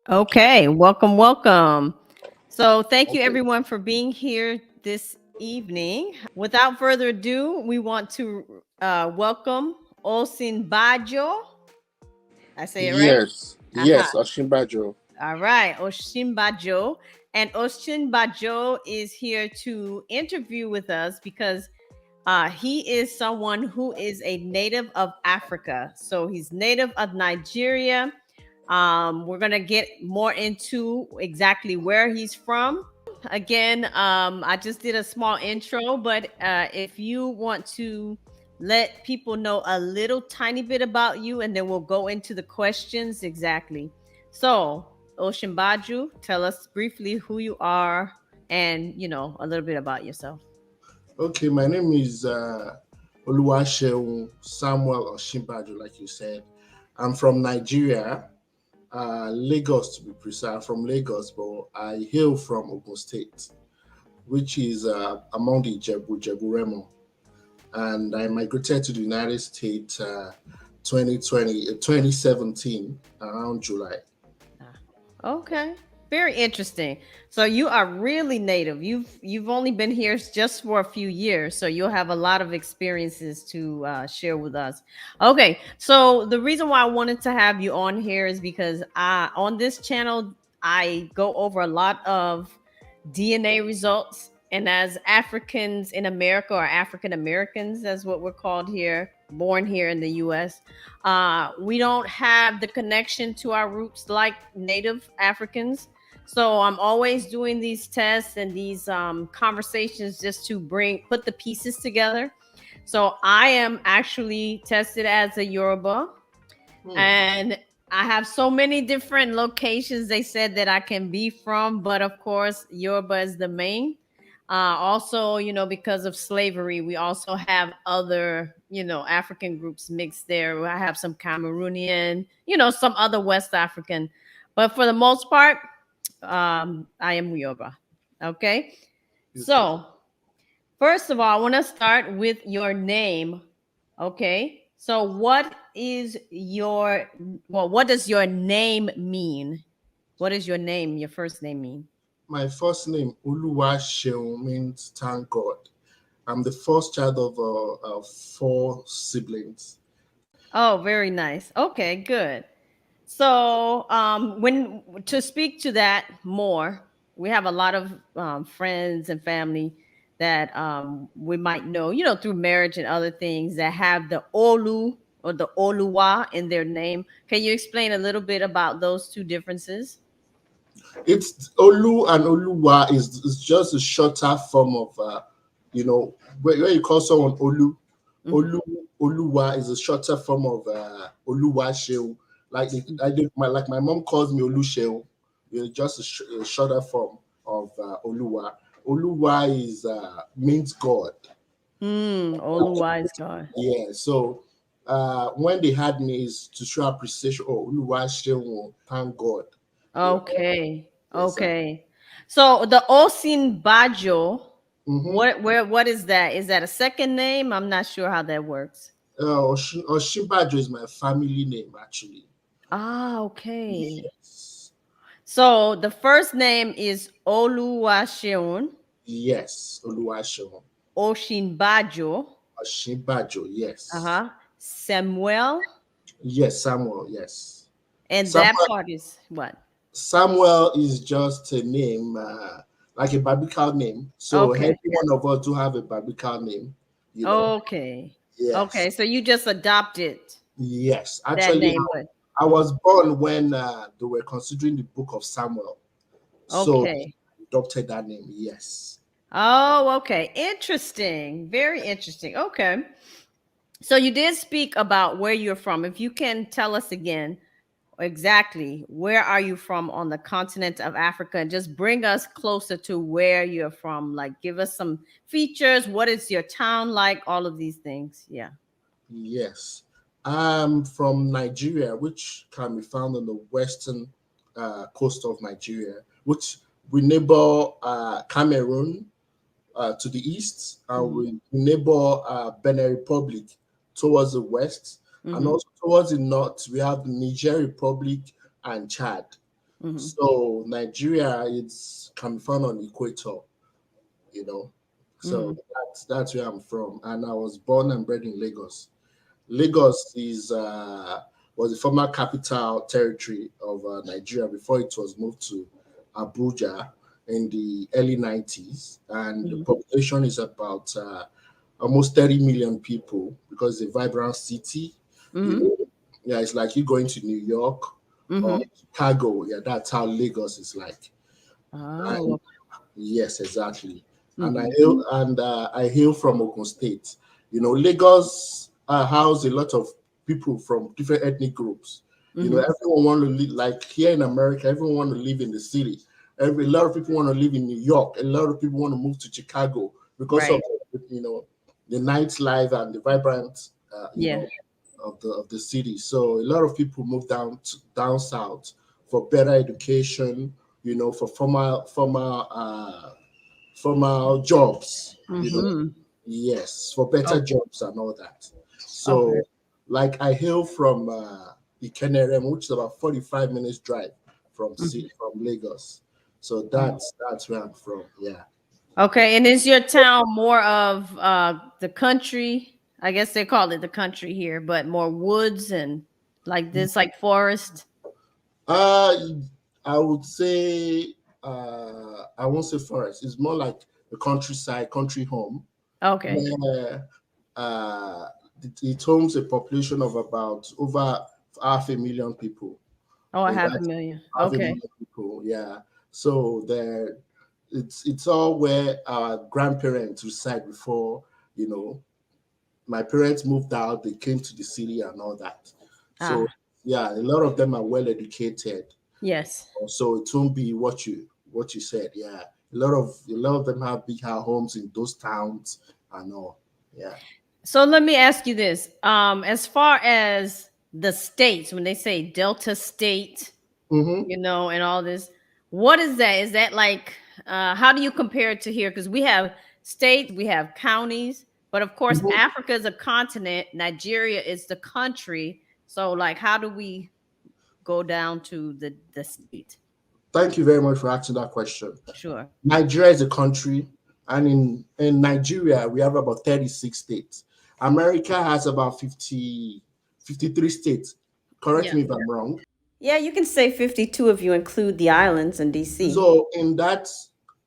Okay, welcome, welcome. So, thank you everyone for being here this evening. Without further ado, we want to welcome Osin Bajo. I say it right? Yes, Aha. yes, Oshimbajo. All right, Oshin Bajo. And Oshin Bajo is here to interview with us because he is someone who is a native of Africa. So he's native of Nigeria. We're gonna get more into exactly where he's from. Again, I just did a small intro, but if you want to let people know a little tiny bit about you, and then we'll go into the questions exactly. So, Oshimbaju, tell us briefly who you are and a little bit about yourself. Okay, my name is Oluwaseun Samuel Oshimbajo, like you said. I'm from Nigeria, Lagos to be precise, from Lagos, but I hail from Ogun State, which is among the Jebu Remo. And I migrated to the United States 2017, around July. Okay. Very interesting. So you are really native. You've only been here just for a few years, so you'll have a lot of experiences to share with us. Okay. So the reason why I wanted to have you on here is because on this channel I go over a lot of DNA results, and as Africans in America, or African Americans, as what we're called here, born here in the U.S., we don't have the connection to our roots like Native Africans. So I'm always doing these tests and these conversations just to put the pieces together. So I am actually tested as a Yoruba, and I have so many different locations they said that I can be from, but of course, Yoruba is the main. Also, because of slavery, we also have other, African groups mixed there. I have some Cameroonian, some other West African, but for the most part, I am Yoruba. Okay. Okay. So, first of all, I want to start with your name. Okay. So what does your name mean? What does your first name mean? My first name, Oluwaseun, means thank God. I'm the first child of four siblings. Oh, very nice. Okay, good. So, when to speak to that more, we have a lot of friends and family that we might know, through marriage and other things that have the Olu or the Oluwa in their name. Can you explain a little bit about those two differences? It's Olu and Oluwa is just a shorter form of, when you call someone Olu, Mhm. Olu, Oluwa is a shorter form of Oluwaseun. Like my mom calls me Oluseun. It's just a shorter form of Oluwa. Oluwa is means God. Oluwa is God. Yeah, so when they had me is to show appreciation. Oh, Oluwaseun, thank God. Yeah, Okay. yes. Okay. So the Osin Bajo, Mm-hmm. what is that? Is that a second name? I'm not sure how that works. Oshimbajo is my family name, actually. Ah, okay. Yes. So the first name is Oluwaseun Yes, Oluwaseun. Oshinbajo. Oshimbajo, yes. Uh-huh. Samuel. Yes, Samuel, yes. And that Samuel, part is what? Samuel is just a name, like a biblical name. So every Okay. one of us do have a biblical name, you know. Okay. Yes. Okay. So you just adopted Yes. that Actually, name, but I mhm. was born when they were considering the book of Samuel. So Okay. I adopted that name, yes. Oh, okay. Interesting. Very interesting. Okay. So you did speak about where you're from. If you can tell us again exactly where are you from on the continent of Africa, and just bring us closer to where you're from. Like give us some features. What is your town like? All of these things. Yeah. Yes. I'm from Nigeria, which can be found on the western coast of Nigeria, which we neighbor Cameroon to the east, and Hmm. we neighbor Benin Republic towards the west, and Hmm. also towards the north, we have the Niger Republic and Chad. Hmm. So Nigeria, it's can be found on equator, you know. So Hmm. that's where I'm from, and I was born and bred in Lagos. Lagos is was the former capital territory of Nigeria before it was moved to Abuja in the early 90s, and the Hmm. population is about almost 30 million people because it's a vibrant city. You Hmm. know, yeah, it's like you going to New York or Hmm. Chicago. Yeah, that's how Lagos is like. Oh. Yes, exactly. And Hmm. I hail from Ogun State. You know, Lagos house a lot of people from different ethnic groups. You know, Hmm. everyone want to live like here in America. Everyone want to live in the city. A lot of people want to live in New York. A lot of people want to move to Chicago because of Right. the nightlife and the vibrant Yeah. of the city. So a lot of people move down south for better education, for formal jobs, Hmm. yes, for better Okay. jobs and all that. Okay. So, like I hail from Ikenerem, which is about 45 minutes drive Hmm. from Lagos. So Oh. that's where I'm from. Yeah. Okay. And is your town more of the country? I guess they call it the country here, but more woods and like this, like forest. Uh, I would say I won't say forest. It's more like the countryside, country home, Okay. where it homes a population of about over half a million people. Oh, a In half a that million. half a Okay. million people, yeah. So there, it's all where our grandparents reside before you know my parents moved out. They came to the city and all that. So Ah, yeah, a lot of them are well educated. yes. So it won't be what you said. Yeah, a lot of them have big homes in those towns and all. Yeah. So let me ask you this. As far as the states, when they say Delta State, Mm-hmm. and all this, what is that? Is that like how do you compare it to here? Because we have states, we have counties, but of course Mm-hmm. Africa is a continent, Nigeria is the country. So like how do we go down to the state? Thank you very much for asking that question. Sure. Nigeria is a country, and in Nigeria, we have about 36 states. America has about 53 states. Correct Yeah. me if I'm wrong. Yeah, you can say 52 if you include the islands and DC. So,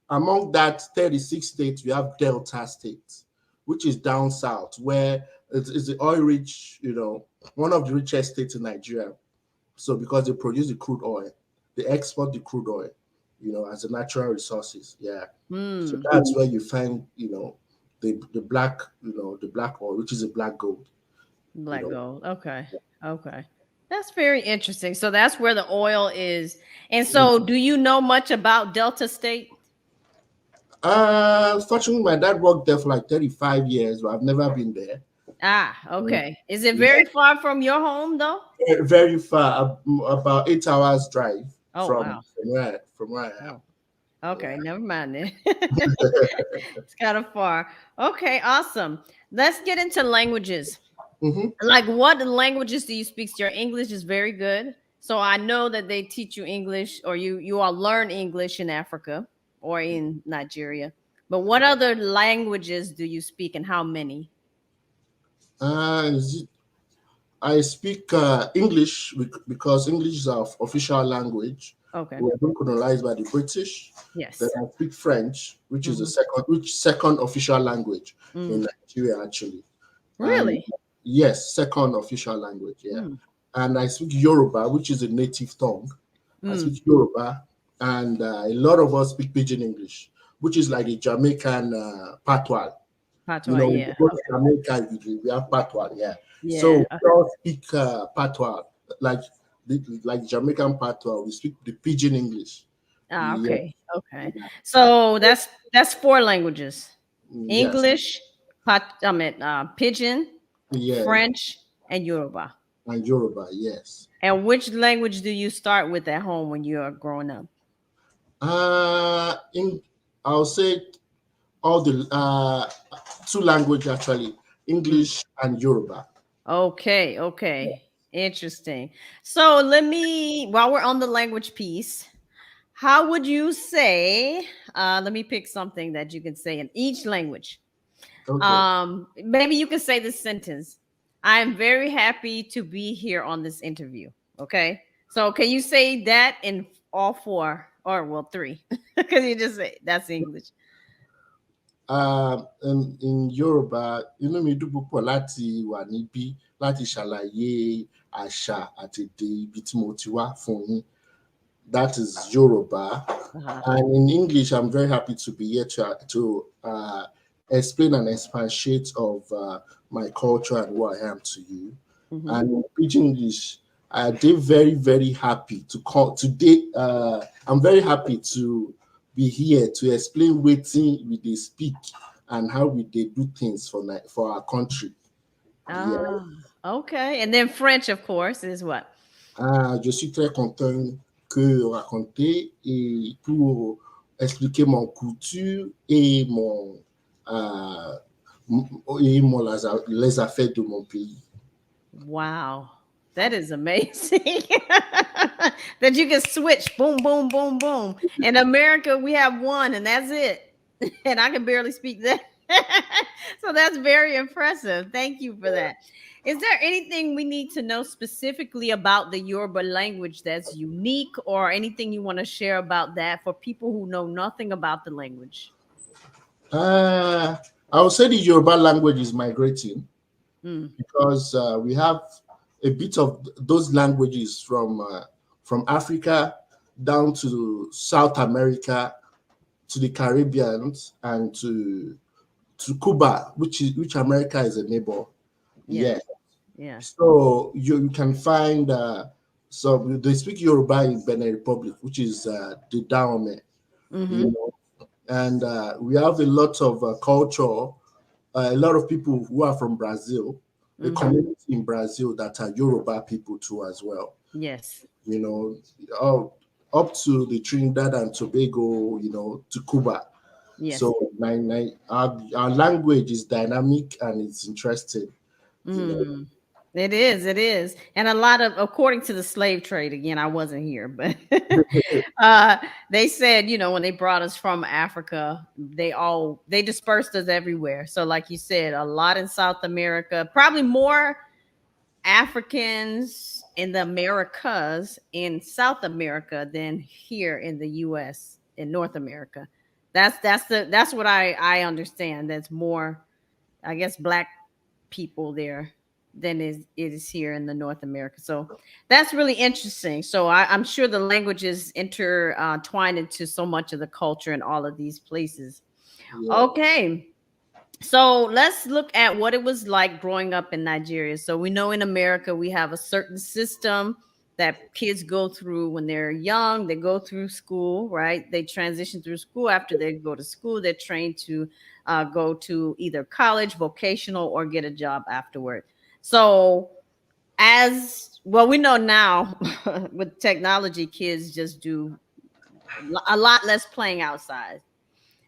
among that 36 states, we have Delta states, which is down south, where it's the oil rich, one of the richest states in Nigeria. So, because they produce the crude oil, they export the crude oil, as a natural resources. Yeah. So Hmm. that's where you find, the black oil, which is a black gold, you Black know. gold. Okay. Okay. That's very interesting. So that's where the oil is. And so do you know much about Delta State? Fortunately, my dad worked there for like 35 years, but I've never been there. Ah, Uh, okay. Is it yeah, very far from your home though? very far, about 8 hours drive Oh from wow. where I am. Oh. Okay, Yeah. never mind then. It's kind of far. Okay, awesome. Let's get into languages. Hmm. Like what languages do you speak? Your English is very good. So I know that they teach you English or you all learn English in Africa or in Nigeria. But what other languages do you speak and how many? Is it I speak English because English is our official language. Okay. We were colonized by the British. Then Yes. I speak French, which is the Hmm. second official language Mm. in Nigeria actually. And Really? yes, second official language, yeah. Mm. And I speak Yoruba, which is a native tongue. I Mm. speak Yoruba, and a lot of us speak Pidgin English, which is like the Jamaican patois. Patois, When yeah. you go to Okay. Jamaica, we have patois, yeah. So Yeah. we all speak patois, like like Jamaican patois. We speak the Pidgin English. Yeah, Okay. Okay. So that's four languages. yes, English, Pidgin, yeah, French, and Yoruba. and Yoruba, yes. And which language do you start with at home when you are growing up? In I'll say all the two language actually, Mm. English and Yoruba. Okay, okay. Interesting. So let me, while we're on the language piece, how would you say, let me pick something that you can say in each language. Okay. Maybe you can say this sentence. I am very happy to be here on this interview. Okay. So can you say that in all four or well three? Because you just say that's English. In Yoruba, inú mi dùn púpọ̀ láti wà níbí láti ṣàlàyé àṣà àti èdè ibi tí mo ti wá fún yín. That is Yoruba. Uh-huh. And in English, I'm very happy to be here to explain and expatiate of my culture and who I am to you. Hmm. And in Pidgin English, I did very, very happy to call today. I'm very happy to be here to explain wetin we dey speak and how we dey do things for our country. Yeah. Ah, okay. And then French, of course, is what? Je suis très content que raconter et pour expliquer mon culture euh, les affaires de mon pays. Wow. That is amazing. That you can switch boom, boom, boom, boom. In America, we have one and that's it. And I can barely speak that. So that's very impressive. Thank you for that. Is there anything we need to know specifically about the Yoruba language that's unique or anything you want to share about that for people who know nothing about the language? I would say the Yoruba language is migrating Mm, because we have a bit of those languages from Africa down to South America to the Caribbean and to Cuba, which America is a neighbor. yeah, Yeah. yeah. So you can find some they speak Yoruba in Benin Republic, which is the Dahomey, Mm-hmm. you know, and we have a lot of culture, a lot of people who are from Brazil, a Mm-hmm. community in Brazil that are Yoruba people too as well. Yes. You know, all, up to the Trinidad and Tobago, to Cuba. Yes. So our language is dynamic and it's interesting. You know. Mm. It is, it is. And a lot of according to the slave trade, again, I wasn't here, but uh they said, when they brought us from Africa, they dispersed us everywhere. So like you said, a lot in South America, probably more Africans in the Americas in South America than here in the US in North America. That's what I understand. That's more, I guess, black people there than it is here in the North America. So that's really interesting. So I'm sure the languages intertwined into so much of the culture in all of these places. Yeah. Okay. So let's look at what it was like growing up in Nigeria. So we know in America we have a certain system that kids go through when they're young. They go through school, right? They transition through school. After they go to school, they're trained to go to either college, vocational, or get a job afterward. So as well, we know now with technology, kids just do a lot less playing outside.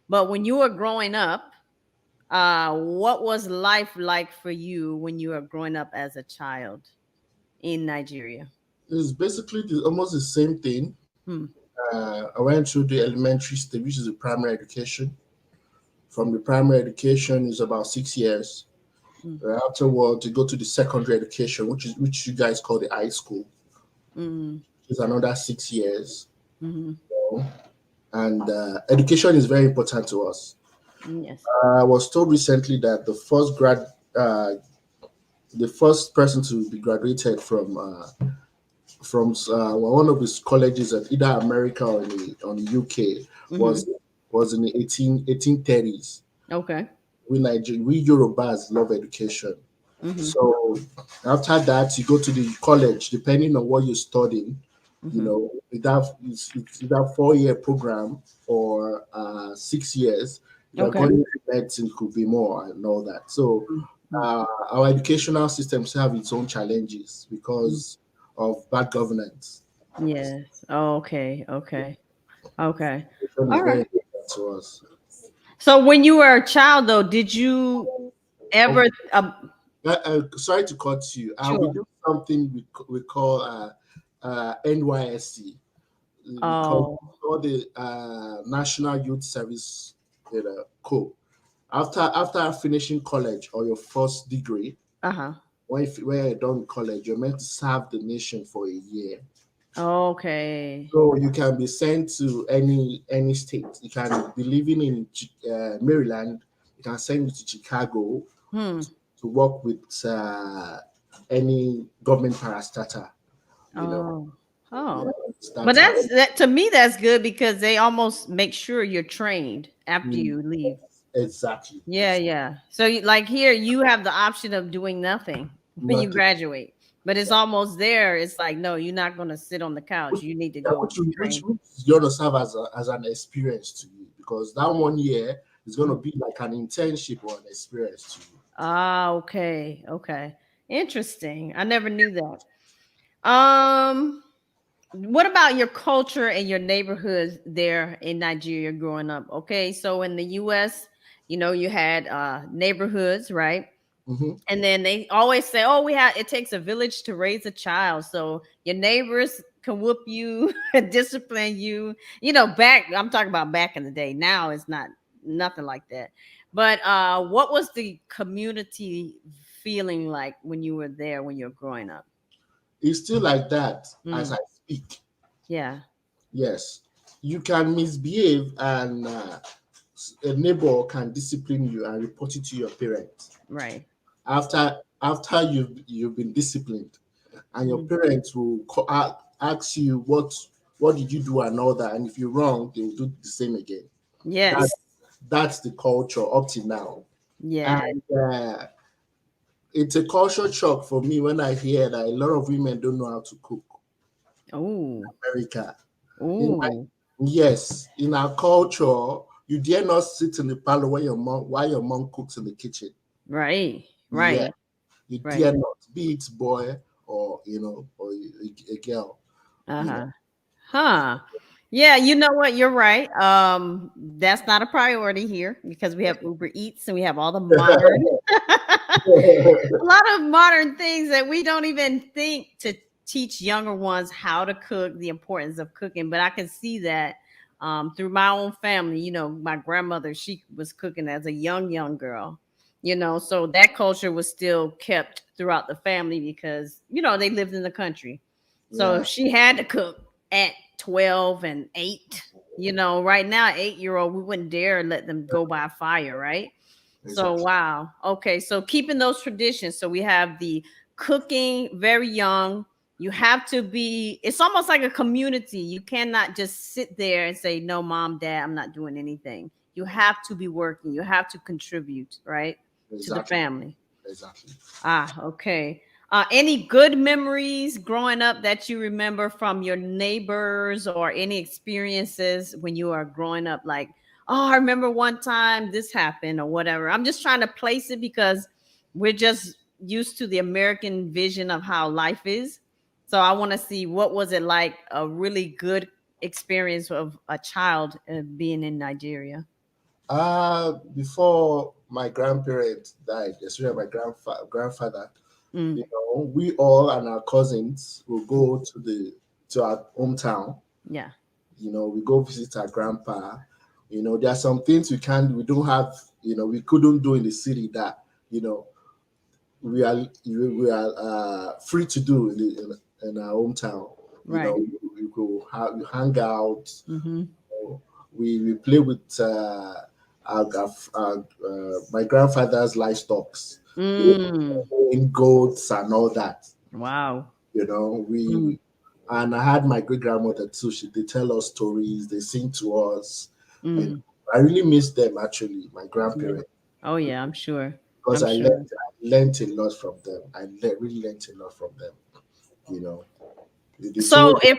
But when you were growing up, what was life like for you when you were growing up as a child in Nigeria? It's basically almost the same thing. Hmm. I went through the elementary stage, which is the primary education. From the primary education is about 6 years. Mm, Afterwards, you go to the secondary education, which you guys call the high school, mm, which is another 6 years. mm, You know. And education is very important to us. yes. I was told recently that uh, the first person to be graduated from one of his colleges at either America or the UK Hmm. was in the 1830s. Okay. We Yorubas love education. Hmm. So after that, you go to the college, depending on what you're studying. Hmm. It's either 4 year program or 6 years. If you're Okay. going into medicine, could be more and all that. So Mhm. our educational systems have its own challenges because of bad governance. Yes. Okay. Okay. Okay. Education is All very right. important to us. So when you were a child, though, did you ever? Sorry to cut you. We Sure. do something we call NYSC. We Oh, call the National Youth Service, Corps. After finishing college or your first degree, uh-huh. when you're done with college, you're meant to serve the nation for a year. Okay. So you can be sent to any state. You can be living in Maryland. You can send you to Chicago Hmm. to work with any government parastatal. You know, Oh. Oh. But that's how. that's that to me that's good because they almost make sure you're trained after Mm, you leave. exactly. Yeah, yeah. So like here you have the option of doing nothing when you Nothing. graduate. But it's Exactly. almost there. It's like no, you're not going to sit on the couch. You need to Yeah, go which train. is going to serve as an experience to you, because that 1 year is going to Mm. be like an internship or an experience to you. Ah, okay. Okay. Interesting. I never knew that. What about your culture and your neighborhoods there in Nigeria growing up? Okay, so in the US, you had neighborhoods, right? Hmm. And then they always say, "Oh, we have it takes a village to raise a child." So your neighbors can whoop you, discipline you. Back I'm talking about back in the day. Now it's not nothing like that. But what was the community feeling like when you were there when you were growing up? It's still like that as Mm, I speak. yeah, Yes, you can misbehave, and a neighbor can discipline you and report it to your parents. right. After you've been disciplined, and your Mm. parents will ask you what did you do and all that, and if you're wrong, they will do the same again. That Yes. that's the culture up to now, Yeah. and it's a culture shock for me when I hear that a lot of women don't know how to cook. Oh. America, in my, Oh. yes, in our culture, you dare not sit in the parlor while your mom cooks in the kitchen. Right. Yeah, Right. you Right. dare not, be it boy or or a girl. You know, Uh-huh. Huh. Yeah, you know what? You're right. That's not a priority here because we have Uber Eats and we have all the modern a lot of modern things that we don't even think to teach younger ones how to cook, the importance of cooking. But I can see that through my own family. My grandmother, she was cooking as a young girl. So that culture was still kept throughout the family because they lived in the country. So yeah, she had to cook at 12 and 8. Right now, 8-year-old, we wouldn't dare let them go by fire, right? So exactly. wow. Okay, so keeping those traditions. So we have the cooking very young. You have to be it's almost like a community. You cannot just sit there and say no mom, dad, I'm not doing anything. You have to be working. You have to contribute, right? To the Exactly. family. Exactly. Ah, okay. Any good memories growing up that you remember from your neighbors or any experiences when you are growing up? Like, oh, I remember one time this happened or whatever. I'm just trying to place it because we're just used to the American vision of how life is. So I want to see what was it like a really good experience of a child being in Nigeria. Before my grandparents died, especially my grandfather, Mm, we all and our cousins will go to our hometown. yeah, We go visit our grandpa. There are some things we don't have, we couldn't do in the city that, you know, we are free to do in our hometown. right. We hang out. Mm-hmm. We play with my grandfather's livestock, Mm, in goats and all that. wow. Mm, We and I had my great grandmother too. They tell us stories, they sing to us, and mm. I really miss them actually, my Yeah. grandparents, Oh yeah, I'm sure. because I'm sure. I learned a lot from them. Really learned a lot from them. You know, they So told. if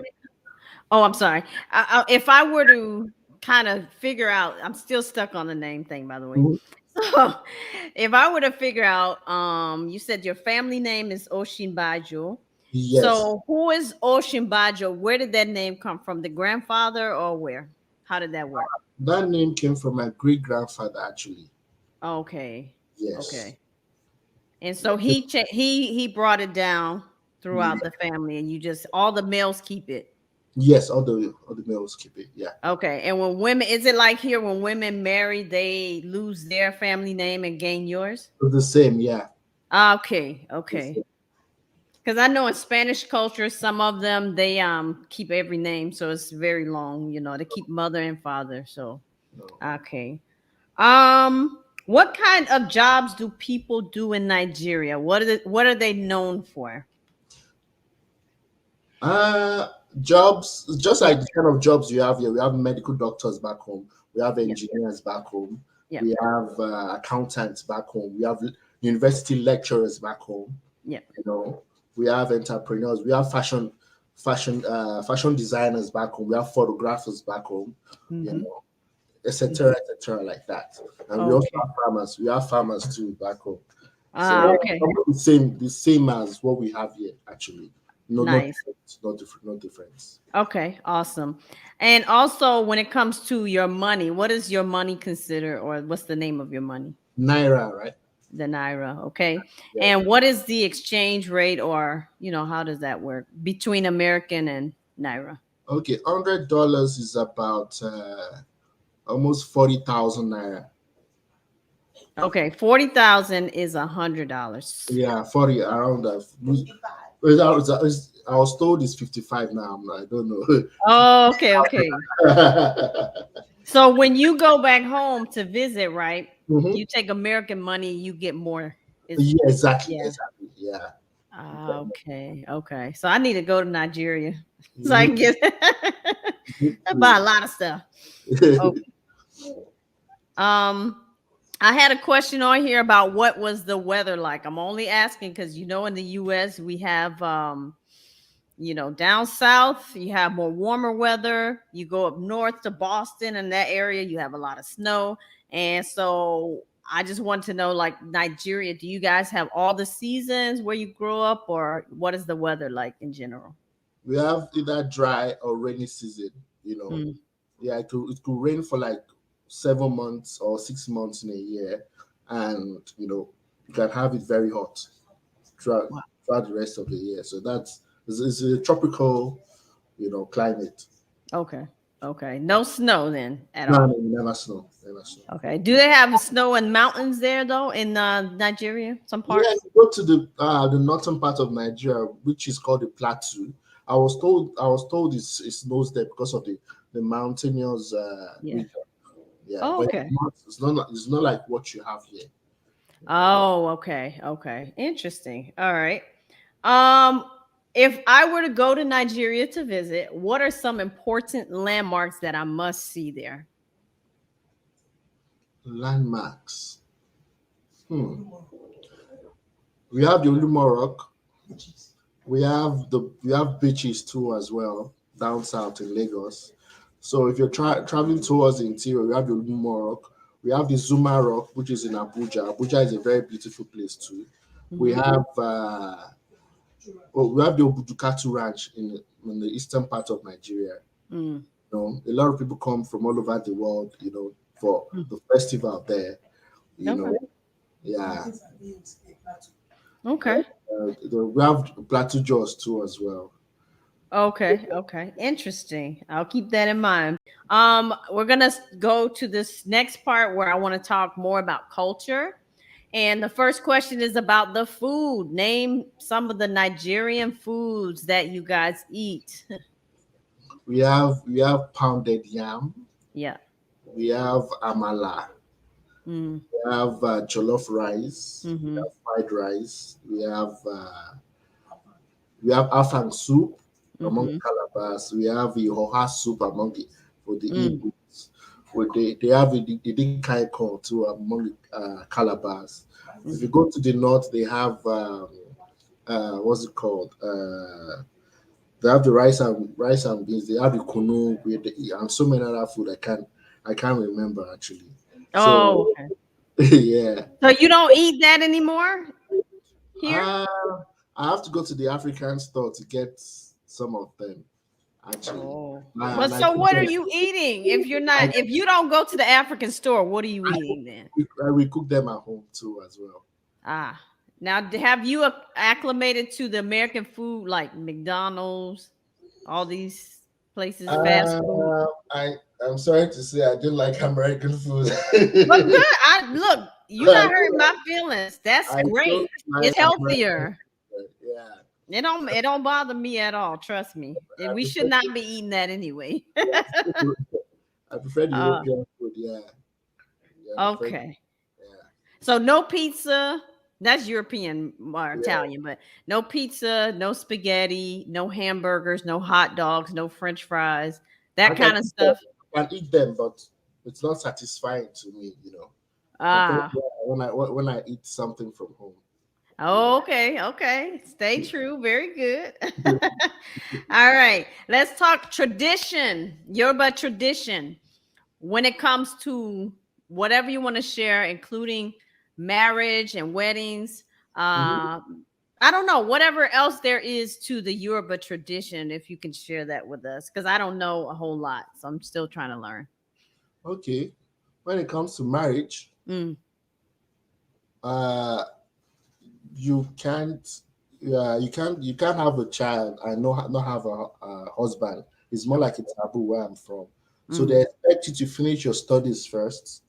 oh, I'm sorry. If I were to kind of figure out, I'm still stuck on the name thing, by the way. Mhm. So if I were to figure out, you said your family name is Oshinbajo. Yes, So who is Oshinbajo? Where did that name come from? The grandfather or where? How did that work? that name came from my great grandfather actually. Okay. Yes. Okay. And so he brought it down. throughout the family, and you just all the males keep it. Yes, all the males keep it. Yeah, Okay. And when women, is it like here when women marry, they lose their family name and gain yours? it's the same. Yeah, Okay. the Okay. same. Because I know in Spanish culture, some of them they keep every name, so it's very long. They keep mother and father. So No. okay. What kind of jobs do people do in Nigeria? What are they known for? Uh, Jobs, just Yeah. like the kind of jobs you have here. We have medical doctors back home. We have Yeah. engineers back home. Yeah. We have accountants back home. We have university lecturers back home. Yeah. You know, we have entrepreneurs. We have fashion designers back home. We have photographers back home. You Mm-hmm. know, etc., etc., like that. And we also Okay. have farmers. We have farmers too back home. Ah, So okay. almost the same as what we have here, actually. No, not Nice. different, not different, no difference. Okay, awesome. And also, when it comes to your money, what is your money consider, or what's the name of your money? Naira, right? The naira. Okay. Yeah. And what is the exchange rate, or how does that work between American and naira? Okay, $100 is about almost 40,000 naira. Okay, 40,000 is $100. Yeah, 40 around that. I was told it's 55 now. I don't know. Oh, okay, okay. So when you go back home to visit, right? Mhm. You take American money, you get more. Is Yeah, exactly, Yeah. exactly. Yeah. Ah, okay, okay. So I need to go to Nigeria so I Mhm. can get I buy a lot of stuff. Okay. Um, I had a question on here about what was the weather like. I'm only asking because in the US we have down south you have more warmer weather. You go up north to Boston and that area you have a lot of snow. And so I just want to know, like Nigeria, do you guys have all the seasons where you grow up, or what is the weather like in general? We have either dry or rainy season. You know, Mm. yeah, it could rain for like 7 months or 6 months in a year, and you can have it very hot throughout Wow. throughout the rest of the year. So it's a tropical, climate. Okay. Okay. No snow then at No, all. no, you never snow, never snow. Okay. Do they have snow and mountains there though in Nigeria? Some Yeah, parts? you go to the northern part of Nigeria, which is called the plateau. I was told it snows there because of the mountainous Yeah. region. Yeah, Oh, but okay. it's not like what you have here. Oh, okay. Okay. Interesting. All right. Um, if I were to go to Nigeria to visit, what are some important landmarks that I must see there? Landmarks. Hmm. We have the Olumo Rock. We have beaches too as well down south in Lagos. So if you're traveling towards the interior, we have the Olumo Rock. We have the Zuma Rock, which is in Abuja. Abuja is a very beautiful place too. We Hmm. have we have the Obudukatu Ranch in the eastern part of Nigeria. Mm. A lot of people come from all over the world, for Mm. the festival there. You Okay. know, yeah. Okay. We have Plateau Jaws too as well. Okay, okay. Interesting. I'll keep that in mind. We're gonna go to this next part where I want to talk more about culture. And the first question is about the food. Name some of the Nigerian foods that you guys eat. We have pounded yam. Yeah. We have amala. Mm. We have jollof rice. We Mm-hmm. have fried rice. We have afang soup among the Mm-hmm. Calabas. We have ihoha soup among for the Mm. Igbos. They have Idikaiko too among the Calabas. If you Mm-hmm. go to the north, they have what's it called? They have the rice and beans. They have the kunu and so many other food. I can't remember actually. So Oh, okay. yeah, So you don't eat that anymore here? uh, I have to go to the African store to get some of them actually. Oh. But And I so cook what are them. you eating if you're I, not if you don't go to the African store, what are you eating then? we cook them at home too as well. Ah, Now, have you acclimated to the American food like McDonald's, all these places, fast food? I'm sorry to say I didn't like American food. But good. I look, you're I not hurting my feelings. That's don't great. like It's American healthier. food. Yeah. It don't bother me at all. Trust me. I We should prefer not be eating that anyway. yes. I prefer the uh, European food. Yeah. Yeah. I prefer. okay. Yeah. So no pizza. That's European or Yeah. Italian, but no pizza, no spaghetti, no hamburgers, no hot dogs, no French fries, I that can kind of eat them. stuff. I can eat them, but it's not satisfying to me. Compared Ah, to when I eat something from home. You know. okay, okay. Stay true. Very good. All right. Let's talk tradition. Yoruba tradition. When it comes to whatever you want to share, including marriage and weddings. Mhm. Uh, I don't know, whatever else there is to the Yoruba tradition, if you can share that with us, because I don't know a whole lot. So I'm still trying to learn. Okay. When it comes to marriage, Mm, uh, you can't you can't have a child and not have a husband. It's more like a taboo where I'm from. So mm, they expect you to finish your studies first,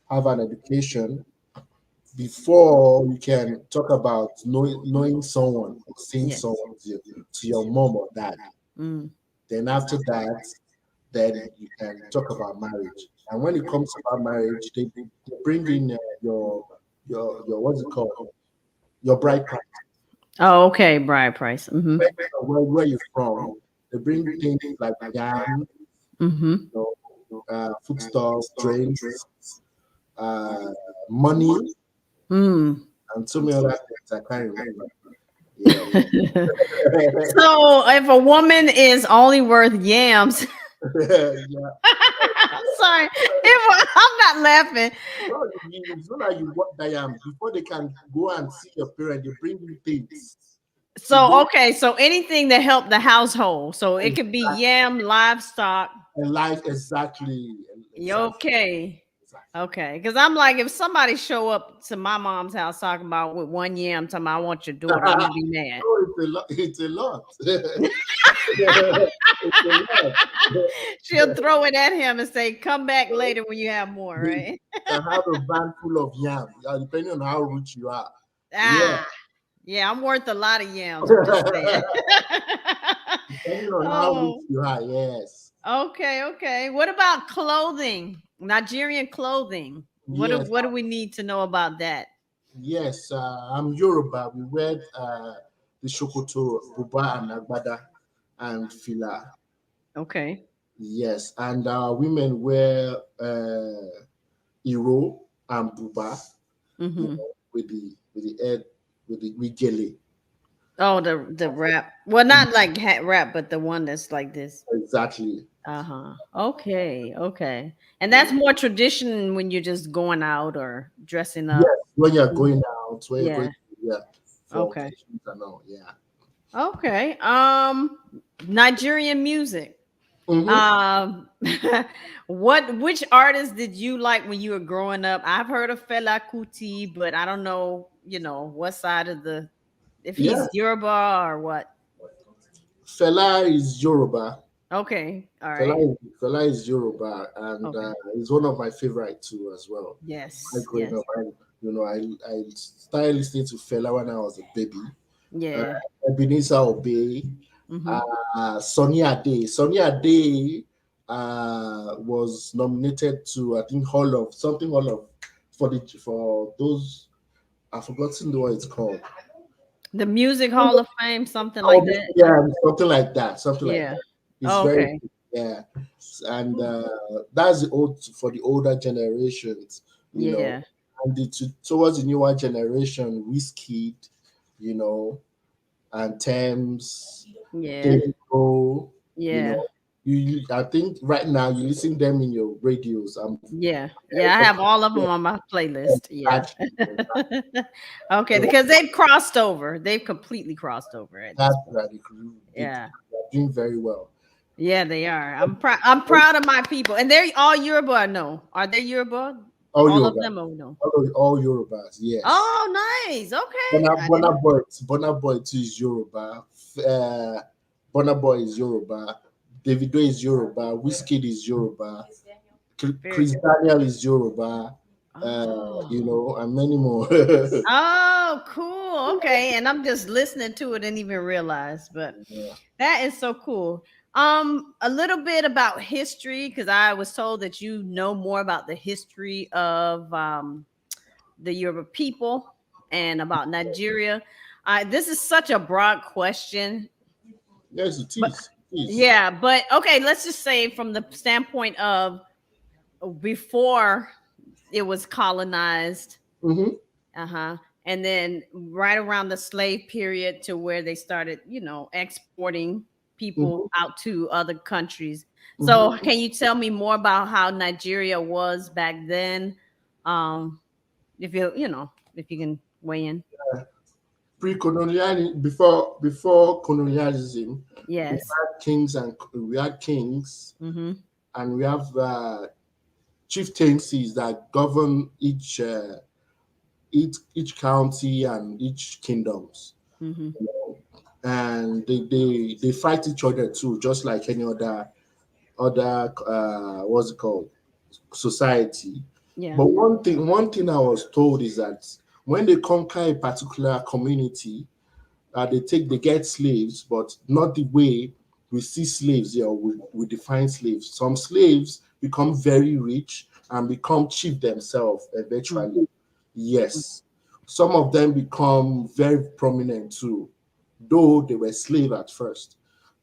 have an education before you can talk about knowing someone or seeing yes. someone to your mom or dad. Mm, Then after that, then you can talk about marriage. And when it comes about marriage, they bring in your what's it called, your bride price. oh, okay. Bride price. Mm-hmm. Depending on where you're from, they bring things like yam, Mm-hmm. you know, foodstuffs, drinks, uh, money, Mm. and so many other things I can't remember. Yeah. So if a woman is only worth yams, Yeah. sorry, I'm not laughing. No, it's not like you want that yam before they can go and see your parent. They bring you things to So go okay, so anything to help the household. So it and, could be yam, livestock. and life exactly, exactly, Okay. exactly. Okay. Because I'm like, if somebody show up to my mom's house talking about with one yam, talking about I want your daughter, I'm gonna be mad. Oh, it's a lot. It's a lot. It's a lot. She'll throw it at him and say, come back later when you have more, You right? can have a van full of yam, depending on how rich you are. Yeah. Ah, yeah, I'm worth a lot of yams. I'm just saying. Depending on how rich Oh, you are, yes. okay, okay. What about clothing? Nigerian clothing. Yes, What do we need to know about that? yes. I'm Yoruba. We wear the shokoto, buba, and agbada, and fila. Okay. Yes, and women wear iro and buba, Mm-hmm. with the head with the wigele. Oh, the wrap. Well, not like hat wrap, but the one that's like this. Exactly. Uh-huh. Okay, okay. And that's Yeah. more tradition when you're just going out or dressing Yes, up. when you're Mm, going out, when you're yeah. going yeah, for Okay. occasions and all, yeah. Okay. Nigerian music. Mm-hmm. Um which artist did you like when you were growing up? I've heard of Fela Kuti, but I don't know, what side of the if Yeah, he's Yoruba or what. Fela is Yoruba. Okay. All Fela right. is, Fela is Yoruba, and Okay. he's one of my favorite too as well. I Yes. growing Yes. up, I started listening to Fela when I was a baby. Uh, Yeah. Ebenezer Obey, Mm-hmm. Sonny Ade. Sonny Ade was nominated to I think Hall of for those I've forgotten what it's called. The Music Hall of Fame, something like that. Yeah, something like that. Something like Yeah. that. It's very Okay. yeah, and that's the old for the older generations, you know, Yeah. and towards the newer generation, Whiskey, you know, and Thames, Yeah. David Go, you Yeah. know, I think right now you listen them in your radios. Yeah. Yeah. I have all of them on my playlist. Yeah. Exactly, Okay. so Because they've crossed over. They've completely crossed over at that's this point. radical. Yeah. They're doing very well. Yeah, they are. I'm proud of my people. And they're all Yoruba, no. Are they Yoruba? All All of Yoruba. them, or no? All Yorubas, yes. Oh, nice. Okay, I Burna didn't. Boy, Burna Boy too is Yoruba. Burna Boy is Yoruba. Davido is Yoruba. Wizkid is Yoruba. Very Chris good. Daniel is Yoruba. Oh. And many more. Oh, cool. Okay. And I'm just listening to it and even realize, but Yeah. that is so cool. A little bit about history, because I was told that you know more about the history of the Yoruba people and about Nigeria. This is such a broad question, Yes, it but is. It is. yeah, but okay, let's just say from the standpoint of before it was colonized. Mm-hmm. Uh-huh. And then right around the slave period to where they started, exporting people Mm-hmm. out to other countries. Mm-hmm. So can you tell me more about how Nigeria was back then? Um, if you can weigh in. Pre-colonial, before colonialism, Yes. we had kings, Mm-hmm. and we have chieftaincies that govern each county and each kingdoms, Mm-hmm. and they fight each other too, just like any other what's it called, society. Yeah. But one thing I was told is that when they conquer a particular community, they get slaves, but not the way we see slaves here. We define slaves. Some slaves become very rich and become chief themselves eventually. Yes. Some of them become very prominent too, though they were slave at first,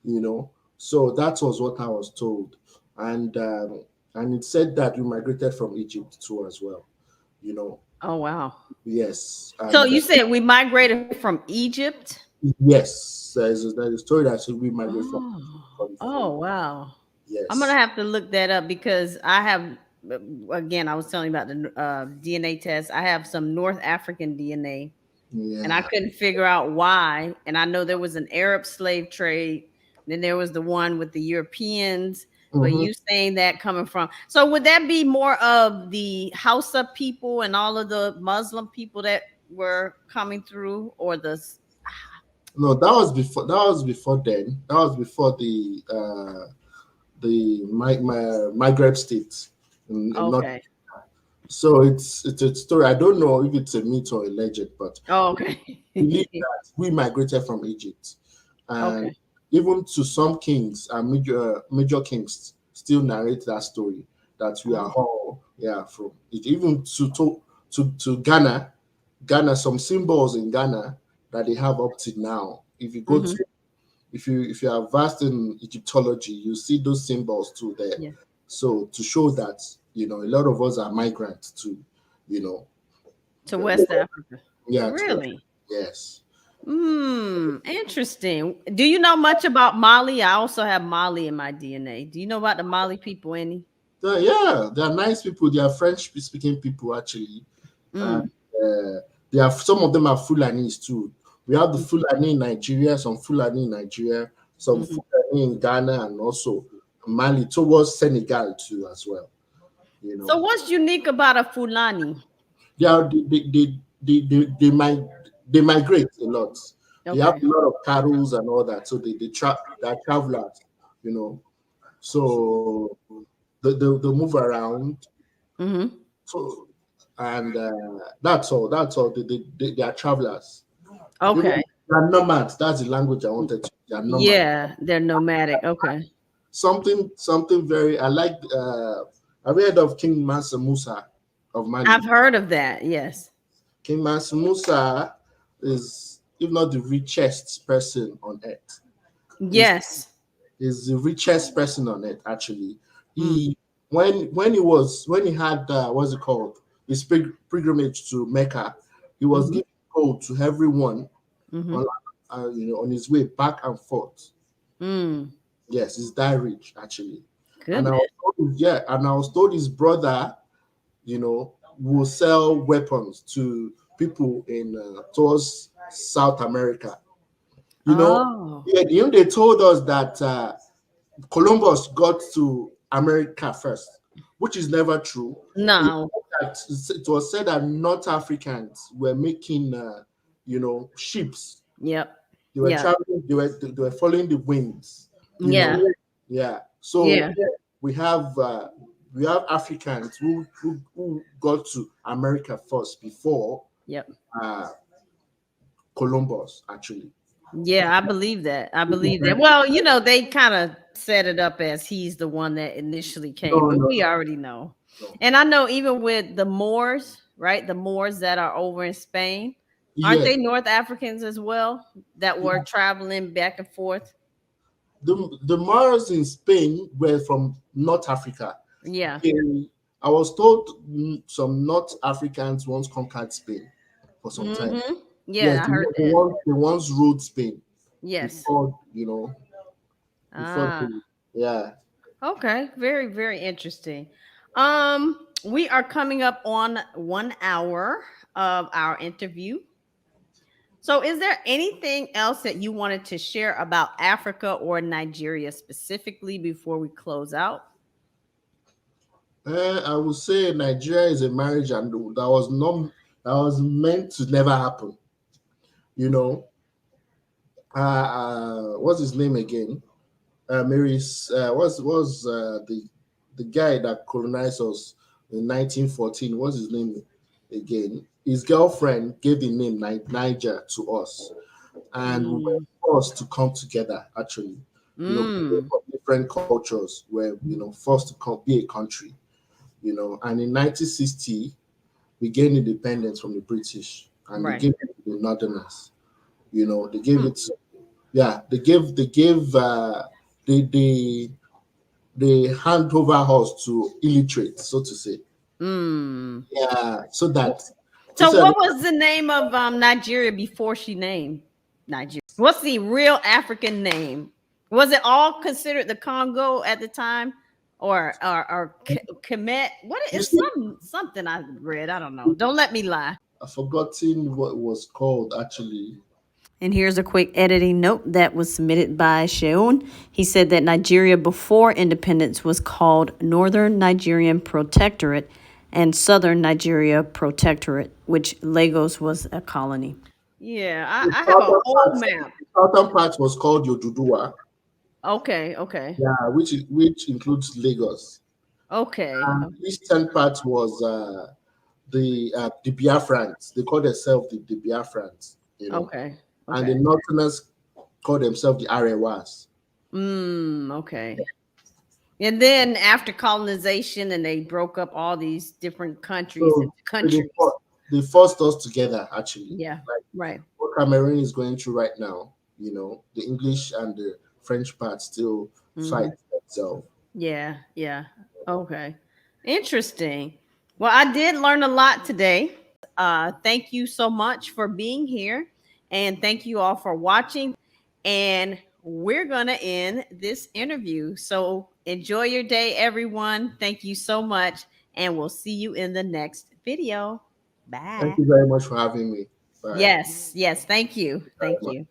you know. So that was what I was told. And it said that we migrated from Egypt too as well, you know. Oh wow. Yes. So And you said we migrated from Egypt? yes, there's a story that says we migrate Oh. from Oh wow. I'm gonna yes. have to look that up because I have, again, I was telling you about the DNA test. I have some North African DNA, and I Yeah. couldn't figure out why. And I know there was an Arab slave trade, then there was the one with the Europeans. But Hmm. you saying that coming from, so would that be more of the Hausa people and all of the Muslim people that were coming through, or No, that was before then. That was before the Maghreb states in North. okay, So it's a story. I don't know if it's a myth or a legend, but oh, okay, believe that we migrated from Egypt, and okay, even to some kings and major kings still narrate that story that we are oh, all, yeah, from it. Even to Ghana, some symbols in Ghana that they have up to now. If you go hmm, to if you are vast in Egyptology, you see those symbols too there. yeah, So to show that a lot of us are migrants too, you know, to West Africa, yeah, really. yes. Interesting. Do you know much about Mali? I also have Mali in my DNA. Do you know about the Mali people any? Yeah, they are nice people. They are French speaking people actually. And Mm, they are some of them are Fulanis too. We have the Fulani in Nigeria, some Fulani in Nigeria, some mhm. Fulani in Ghana, and also Mali towards Senegal too as well. You So know, what's unique about a Fulani? they are they migrate a lot. They have Okay. a lot of carols and all that, so they're travelers. You know, so they move around. Hmm. So and that's all. They are travelers. Even Okay. they are nomads. That's the language I wanted to. They are nomads. Yeah, they're nomadic. Okay. Something very. I like. I've heard of King Mansa Musa of I've Mali. heard of that. Yes. King Mansa Musa is, if not the richest person on earth, is Yes. is the richest person on earth. Actually, Mm, he when he had what's it called, his pilgrimage to Mecca, he was hmm, giving gold to everyone hmm. on on his way back and forth. Mm, Yes, he's that rich actually. And I goodness. was told, yeah, and I was told his brother, will sell weapons to people in towards South America. You know, Oh yeah, they told us that Columbus got to America first, which is never true. They no. fact, it was said that North Africans were making, ships. Yep. They were Yep. traveling. They were following the winds. You know, Yeah. yeah. So Yeah. we have uh, we have Africans who got to America first before Yep. uh, Columbus, actually. Yeah, I believe that. I believe that. Well, they kind of set it up as he's the one that initially came, No, but no, we no, already know. no. And I know even with the Moors, right? The Moors that are over in Spain, aren't Yeah, they North Africans as well that were yeah. traveling back and forth? The Moors in Spain were from North Africa. Yeah. They, I was told some North Africans once conquered Spain for some time. Mm-hmm. Yes, Yeah, I they, heard they that. once they once ruled Spain Yes. before before Ah. they, yeah. Okay, very, very interesting. We are coming up on 1 hour of our interview. So, is there anything else that you wanted to share about Africa or Nigeria specifically before we close out? I would say Nigeria is a marriage and that was meant to never happen. You know, what's his name again? Mary's was the guy that colonized us in 1914. What's his name again? His girlfriend gave the name Niger to us, and we were Mm, forced to come together. Actually, people mm, from different cultures were forced to be a country. And in 1960 we gained independence from the British, and they right. gave it to the Northerners. They gave Hmm, it. Yeah, they they hand over us to illiterate, so to say. mm. Yeah, so that So, instead, what was the name of Nigeria before she named Nigeria? What's the real African name? Was it all considered the Congo at the time, or Kemet? What you is see, something I read? I don't know. Don't let me lie. I've forgotten what it was called actually. And here's a quick editing note that was submitted by Sheun. He said that Nigeria before independence was called Northern Nigerian Protectorate and Southern Nigeria Protectorate, which Lagos was a colony. Yeah, The I have a southern whole part, map. the southern part was called Yoduduwa, Okay, okay, yeah, which includes Lagos. okay, And eastern part was the Biafrans. They call themselves the Biafrans, okay, and the okay. Northerners call themselves the Arewas. Okay. And then after colonization, and they broke up all these different countries So, into so countries. they forced us together, actually. Yeah, Like right. what Cameroon is going through right now, the English and the French part still fight Hmm. themselves. Yeah, yeah. Okay. Interesting. Well, I did learn a lot today. Thank you so much for being here. And thank you all for watching. And we're going to end this interview. So enjoy your day, everyone. Thank you so much. And we'll see you in the next video. Thank Bye. you very much for having me. Bye. Yes, yes. Thank you. Thank you.